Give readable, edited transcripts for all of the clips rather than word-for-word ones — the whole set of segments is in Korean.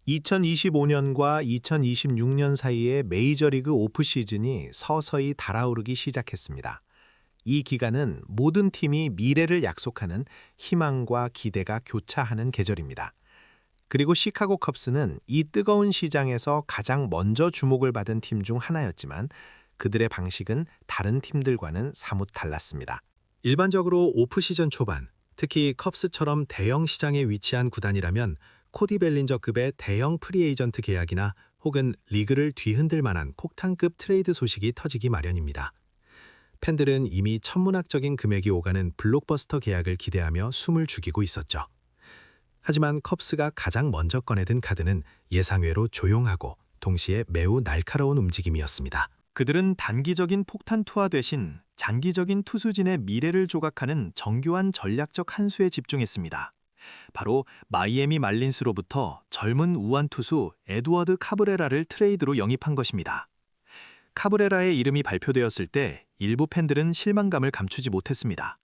2025년과 2026년 사이에 메이저리그 오프 시즌이 서서히 달아오르기 시작했습니다. 이 기간은 모든 팀이 미래를 약속하는 희망과 기대가 교차하는 계절입니다. 그리고 시카고 컵스는 이 뜨거운 시장에서 가장 먼저 주목을 받은 팀 중 하나였지만 그들의 방식은 다른 팀들과는 사뭇 달랐습니다. 일반적으로 오프 시즌 초반, 특히 컵스처럼 대형 시장에 위치한 구단이라면 코디 벨린저급의 대형 프리에이전트 계약이나 혹은 리그를 뒤흔들 만한 폭탄급 트레이드 소식이 터지기 마련입니다. 팬들은 이미 천문학적인 금액이 오가는 블록버스터 계약을 기대하며 숨을 죽이고 있었죠. 하지만 컵스가 가장 먼저 꺼내든 카드는 예상외로 조용하고 동시에 매우 날카로운 움직임이었습니다. 그들은 단기적인 폭탄 투하 대신 장기적인 투수진의 미래를 조각하는 정교한 전략적 한 수에 집중했습니다. 바로 마이애미 말린스로부터 젊은 우완 투수 에두워드 카브레라를 트레이드로 영입한 것입니다. 카브레라의 이름이 발표되었을 때 일부 팬들은 실망감을 감추지 못했습니다.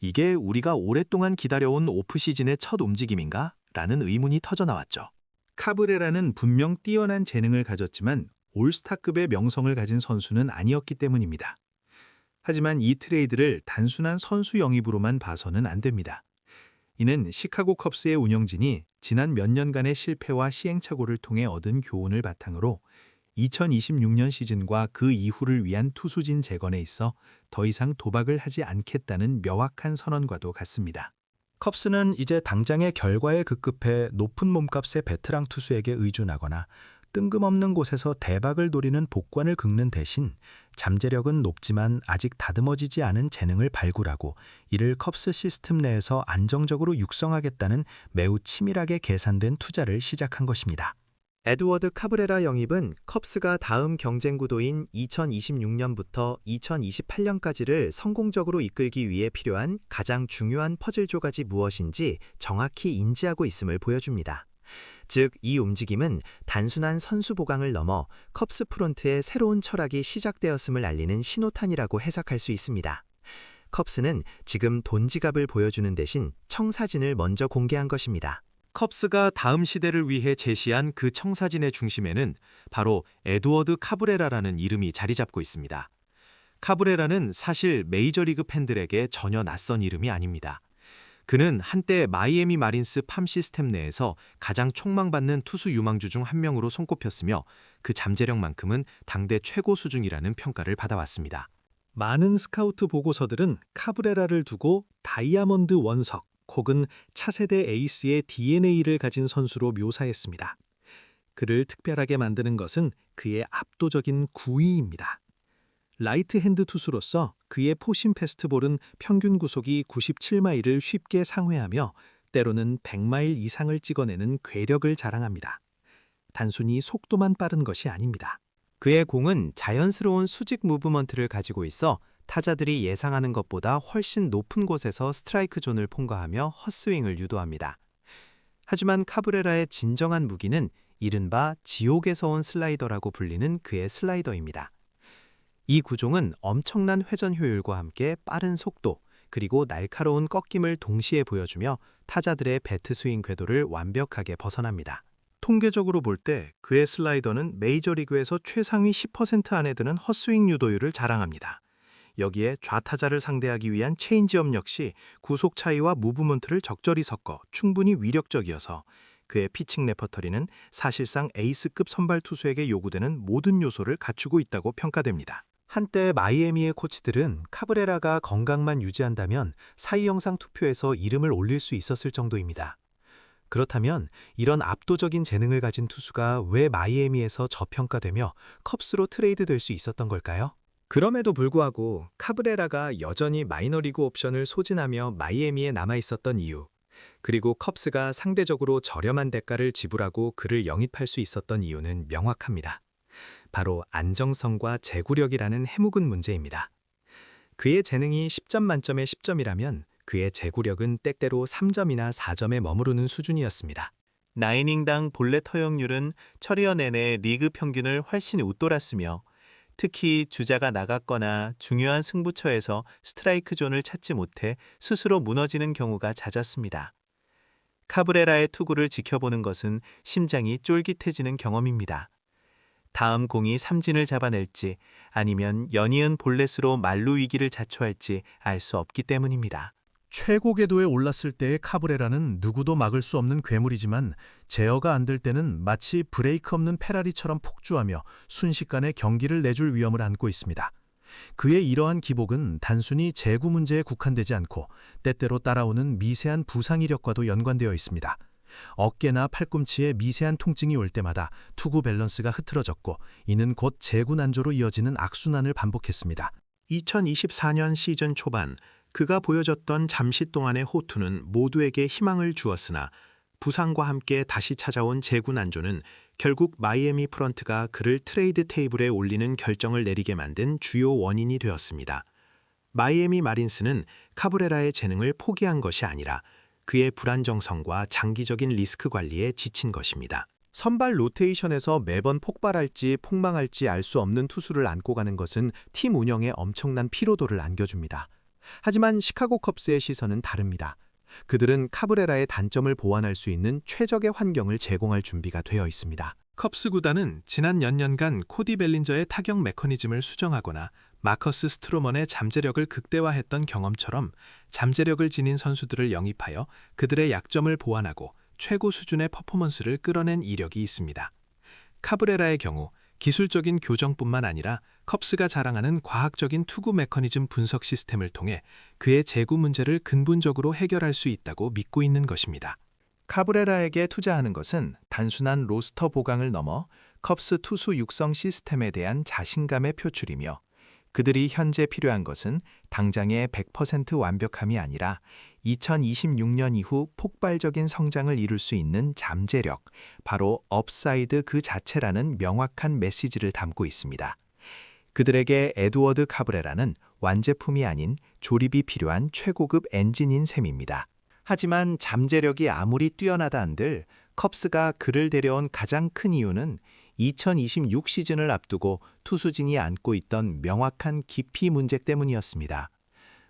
이게 우리가 오랫동안 기다려온 오프시즌의 첫 움직임인가? 라는 의문이 터져나왔죠. 카브레라는 분명 뛰어난 재능을 가졌지만 올스타급의 명성을 가진 선수는 아니었기 때문입니다. 하지만 이 트레이드를 단순한 선수 영입으로만 봐서는 안 됩니다. 이는 시카고 컵스의 운영진이 지난 몇 년간의 실패와 시행착오를 통해 얻은 교훈을 바탕으로 2026년 시즌과 그 이후를 위한 투수진 재건에 있어 더 이상 도박을 하지 않겠다는 명확한 선언과도 같습니다. 컵스는 이제 당장의 결과에 급급해 높은 몸값의 베테랑 투수에게 의존하거나 뜬금없는 곳에서 대박을 노리는 복관을 긁는 대신 잠재력은 높지만 아직 다듬어지지 않은 재능을 발굴하고 이를 컵스 시스템 내에서 안정적으로 육성하겠다는 매우 치밀하게 계산된 투자를 시작한 것입니다. 에드워드 카브레라 영입은 컵스가 다음 경쟁 구도인 2026년부터 2028년까지를 성공적으로 이끌기 위해 필요한 가장 중요한 퍼즐 조각이 무엇인지 정확히 인지하고 있음을 보여줍니다. 즉, 이 움직임은 단순한 선수 보강을 넘어 컵스 프론트의 새로운 철학이 시작되었음을 알리는 신호탄이라고 해석할 수 있습니다. 컵스는 지금 돈 지갑을 보여주는 대신 청사진을 먼저 공개한 것입니다. 컵스가 다음 시대를 위해 제시한 그 청사진의 중심에는 바로 에두워드 카브레라라는 이름이 자리 잡고 있습니다. 카브레라는 사실 메이저리그 팬들에게 전혀 낯선 이름이 아닙니다. 그는 한때 마이애미 마린스 팜 시스템 내에서 가장 촉망받는 투수 유망주 중 한 명으로 손꼽혔으며 그 잠재력만큼은 당대 최고 수준이라는 평가를 받아왔습니다. 많은 스카우트 보고서들은 카브레라를 두고 다이아몬드 원석 혹은 차세대 에이스의 DNA를 가진 선수로 묘사했습니다. 그를 특별하게 만드는 것은 그의 압도적인 구위입니다. 라이트 핸드 투수로서 그의 포심 패스트볼은 평균 구속이 97마일을 쉽게 상회하며 때로는 100마일 이상을 찍어내는 괴력을 자랑합니다. 단순히 속도만 빠른 것이 아닙니다. 그의 공은 자연스러운 수직 무브먼트를 가지고 있어 타자들이 예상하는 것보다 훨씬 높은 곳에서 스트라이크 존을 통과하며 헛스윙을 유도합니다. 하지만 카브레라의 진정한 무기는 이른바 지옥에서 온 슬라이더라고 불리는 그의 슬라이더입니다. 이 구종은 엄청난 회전 효율과 함께 빠른 속도, 그리고 날카로운 꺾임을 동시에 보여주며 타자들의 배트 스윙 궤도를 완벽하게 벗어납니다. 통계적으로 볼 때 그의 슬라이더는 메이저리그에서 최상위 10% 안에 드는 헛스윙 유도율을 자랑합니다. 여기에 좌타자를 상대하기 위한 체인지업 역시 구속 차이와 무브먼트를 적절히 섞어 충분히 위력적이어서 그의 피칭 레퍼터리는 사실상 에이스급 선발 투수에게 요구되는 모든 요소를 갖추고 있다고 평가됩니다. 한때 마이애미의 코치들은 카브레라가 건강만 유지한다면 사이 영상 투표에서 이름을 올릴 수 있었을 정도입니다. 그렇다면 이런 압도적인 재능을 가진 투수가 왜 마이애미에서 저평가되며 컵스로 트레이드될 수 있었던 걸까요? 그럼에도 불구하고 카브레라가 여전히 마이너리그 옵션을 소진하며 마이애미에 남아있었던 이유, 그리고 컵스가 상대적으로 저렴한 대가를 지불하고 그를 영입할 수 있었던 이유는 명확합니다. 바로 안정성과 제구력이라는 해묵은 문제입니다. 그의 재능이 10점 만점에 10점이라면 그의 제구력은 때때로 3점이나 4점에 머무르는 수준이었습니다. 9이닝당 볼넷 허용률은 처리어 내내 리그 평균을 훨씬 웃돌았으며 특히 주자가 나갔거나 중요한 승부처에서 스트라이크 존을 찾지 못해 스스로 무너지는 경우가 잦았습니다. 카브레라의 투구를 지켜보는 것은 심장이 쫄깃해지는 경험입니다. 다음 공이 삼진을 잡아낼지 아니면 연이은 볼넷으로 만루 위기를 자초할지 알 수 없기 때문입니다. 최고 궤도에 올랐을 때의 카브레라는 누구도 막을 수 없는 괴물이지만 제어가 안 될 때는 마치 브레이크 없는 페라리처럼 폭주하며 순식간에 경기를 내줄 위험을 안고 있습니다. 그의 이러한 기복은 단순히 제구 문제에 국한되지 않고 때때로 따라오는 미세한 부상 이력과도 연관되어 있습니다. 어깨나 팔꿈치에 미세한 통증이 올 때마다 투구 밸런스가 흐트러졌고 이는 곧 제구 난조로 이어지는 악순환을 반복했습니다. 2024년 시즌 초반 그가 보여줬던 잠시 동안의 호투는 모두에게 희망을 주었으나 부상과 함께 다시 찾아온 제구 난조는 결국 마이애미 프런트가 그를 트레이드 테이블에 올리는 결정을 내리게 만든 주요 원인이 되었습니다. 마이애미 마린스는 카브레라의 재능을 포기한 것이 아니라 그의 불안정성과 장기적인 리스크 관리에 지친 것입니다. 선발 로테이션에서 매번 폭발할지 폭망할지 알 수 없는 투수를 안고 가는 것은 팀 운영에 엄청난 피로도를 안겨줍니다. 하지만 시카고 컵스의 시선은 다릅니다. 그들은 카브레라의 단점을 보완할 수 있는 최적의 환경을 제공할 준비가 되어 있습니다. 컵스 구단은 지난 몇 년간 코디 벨린저의 타격 메커니즘을 수정하거나 마커스 스트로먼의 잠재력을 극대화했던 경험처럼 잠재력을 지닌 선수들을 영입하여 그들의 약점을 보완하고 최고 수준의 퍼포먼스를 끌어낸 이력이 있습니다. 카브레라의 경우 기술적인 교정뿐만 아니라 컵스가 자랑하는 과학적인 투구 메커니즘 분석 시스템을 통해 그의 제구 문제를 근본적으로 해결할 수 있다고 믿고 있는 것입니다. 카브레라에게 투자하는 것은 단순한 로스터 보강을 넘어 컵스 투수 육성 시스템에 대한 자신감의 표출이며 그들이 현재 필요한 것은 당장의 100% 완벽함이 아니라 2026년 이후 폭발적인 성장을 이룰 수 있는 잠재력, 바로 업사이드 그 자체라는 명확한 메시지를 담고 있습니다. 그들에게 에드워드 카브레라는 완제품이 아닌 조립이 필요한 최고급 엔진인 셈입니다. 하지만 잠재력이 아무리 뛰어나다 한들 컵스가 그를 데려온 가장 큰 이유는 2026 시즌을 앞두고 투수진이 안고 있던 명확한 깊이 문제 때문이었습니다.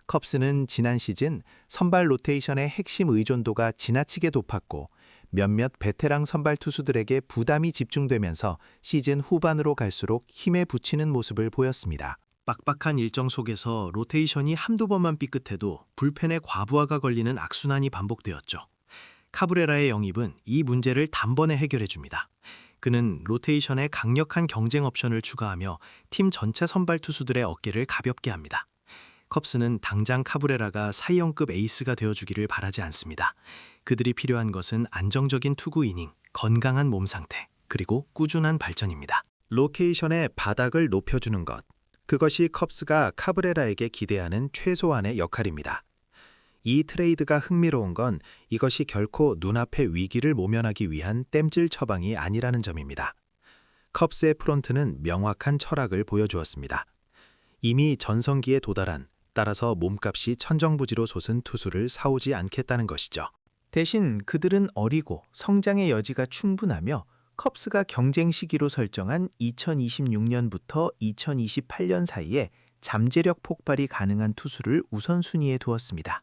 컵스는 지난 시즌 선발 로테이션의 핵심 의존도가 지나치게 높았고 몇몇 베테랑 선발 투수들에게 부담이 집중되면서 시즌 후반으로 갈수록 힘에 부치는 모습을 보였습니다. 빡빡한 일정 속에서 로테이션이 한두 번만 삐끗해도 불펜에 과부하가 걸리는 악순환이 반복되었죠. 카브레라의 영입은 이 문제를 단번에 해결해줍니다. 그는 로테이션에 강력한 경쟁 옵션을 추가하며 팀 전체 선발 투수들의 어깨를 가볍게 합니다. 컵스는 당장 카브레라가 사이영급 에이스가 되어주기를 바라지 않습니다. 그들이 필요한 것은 안정적인 투구 이닝, 건강한 몸 상태, 그리고 꾸준한 발전입니다. 로케이션의 바닥을 높여주는 것, 그것이 컵스가 카브레라에게 기대하는 최소한의 역할입니다. 이 트레이드가 흥미로운 건 이것이 결코 눈앞의 위기를 모면하기 위한 땜질 처방이 아니라는 점입니다. 컵스의 프론트는 명확한 철학을 보여주었습니다. 이미 전성기에 도달한, 따라서 몸값이 천정부지로 솟은 투수를 사오지 않겠다는 것이죠. 대신 그들은 어리고 성장의 여지가 충분하며 컵스가 경쟁 시기로 설정한 2026년부터 2028년 사이에 잠재력 폭발이 가능한 투수를 우선순위에 두었습니다.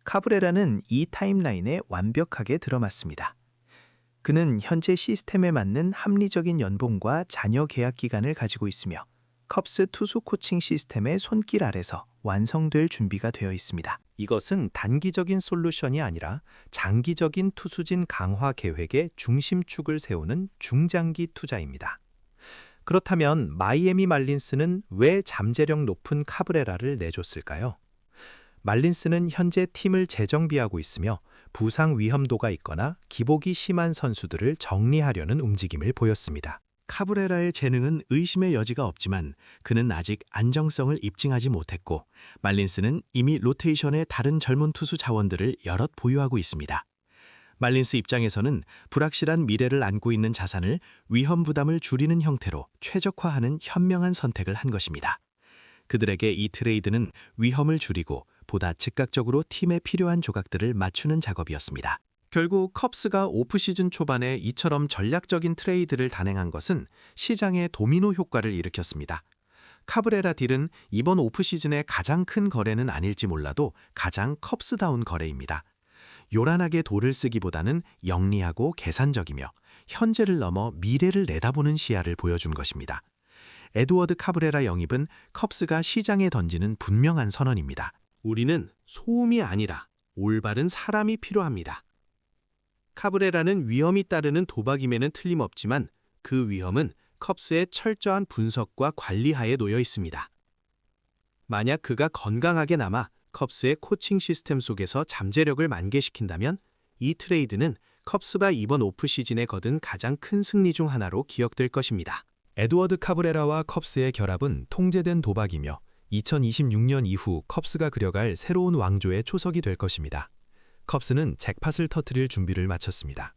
카브레라는 이 타임라인에 완벽하게 들어맞습니다. 그는 현재 시스템에 맞는 합리적인 연봉과 잔여 계약 기간을 가지고 있으며 컵스 투수 코칭 시스템의 손길 아래서 완성될 준비가 되어 있습니다. 이것은 단기적인 솔루션이 아니라 장기적인 투수진 강화 계획의 중심축을 세우는 중장기 투자입니다. 그렇다면 마이애미 말린스는 왜 잠재력 높은 카브레라를 내줬을까요? 말린스는 현재 팀을 재정비하고 있으며 부상 위험도가 있거나 기복이 심한 선수들을 정리하려는 움직임을 보였습니다. 카브레라의 재능은 의심의 여지가 없지만 그는 아직 안정성을 입증하지 못했고 말린스는 이미 로테이션의 다른 젊은 투수 자원들을 여럿 보유하고 있습니다. 말린스 입장에서는 불확실한 미래를 안고 있는 자산을 위험 부담을 줄이는 형태로 최적화하는 현명한 선택을 한 것입니다. 그들에게 이 트레이드는 위험을 줄이고 보다 즉각적으로 팀에 필요한 조각들을 맞추는 작업이었습니다. 결국 컵스가 오프시즌 초반에 이처럼 전략적인 트레이드를 단행한 것은 시장에 도미노 효과를 일으켰습니다. 카브레라 딜은 이번 오프시즌의 가장 큰 거래는 아닐지 몰라도 가장 컵스다운 거래입니다. 요란하게 도를 쓰기보다는 영리하고 계산적이며 현재를 넘어 미래를 내다보는 시야를 보여준 것입니다. 에드워드 카브레라 영입은 컵스가 시장에 던지는 분명한 선언입니다. 우리는 소음이 아니라 올바른 사람이 필요합니다. 카브레라는 위험이 따르는 도박임에는 틀림없지만 그 위험은 컵스의 철저한 분석과 관리하에 놓여 있습니다. 만약 그가 건강하게 남아 컵스의 코칭 시스템 속에서 잠재력을 만개시킨다면 이 트레이드는 컵스가 이번 오프시즌에 거둔 가장 큰 승리 중 하나로 기억될 것입니다. 에드워드 카브레라와 컵스의 결합은 통제된 도박이며 2026년 이후 컵스가 그려갈 새로운 왕조의 초석이 될 것입니다. 컵스는 잭팟을 터뜨릴 준비를 마쳤습니다.